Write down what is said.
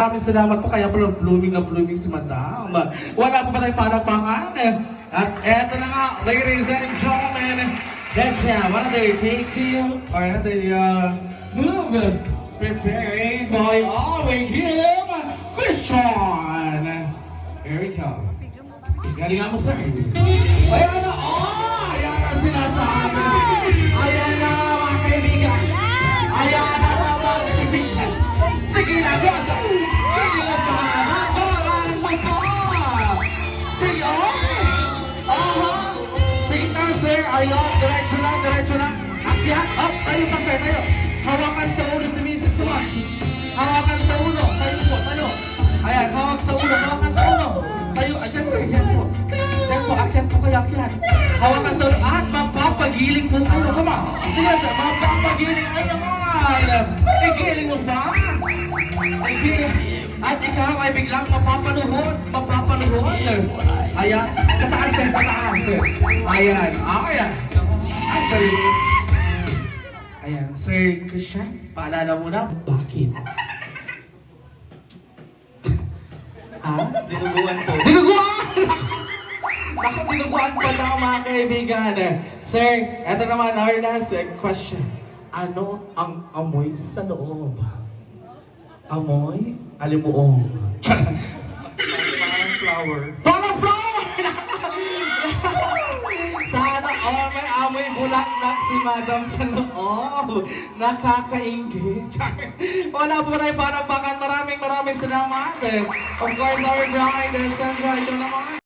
Maraming salamat po, kaya pala blooming na blooming si Madam. Wala pa ba tayong palakpakan? At eto na nga, ladies and gentlemen, let's have another take two, or another move, preparing by Alvin Kim Christian. Here we go. Galing nga mo, sir. Ayan na, ayan na sinasabi. Ayan na, mga kaibigan. Ayan na, mga kaibigan. Sige na, Diyos. Sige na, panabaran mo ka. Sige, sige na, sir. Ayan, diretso lang. Akyat, up, tayo pa, sir, tayo. Hawakan sa ulo si Mrs. Kumar. Hawakan sa ulo. Tayo. Ayan, hawak sa ulo. Tayo, ayan, sir, ayan po. Ayan po, akyat po kayo, akyat. Hawakan sa ulo. At mapapagiling po kayo. Come on. Sige, sir, mapapagiling. Ay, naman. Igiling mo ba? At ikaw ay biglang mapapaluhod. Ayan, sa taas. Ayan. Ang sorry. Ayan, Sir Christian, paalala mo na, bakit? Ha? Dinuguan po. Dinuguan! Naku, dinuguan pa daw mga kaibigan. Sir, eto naman, our last question. Ano ang amoy sa loob? Amoy? Alimuong. Parang flower. Parang flower! Sana all may amoy bulaklak si Madam sa loob. Nakakaingit. Wala po tayo palakpakan. Maraming salamat. Of course, our bride, Sandra, ito naman.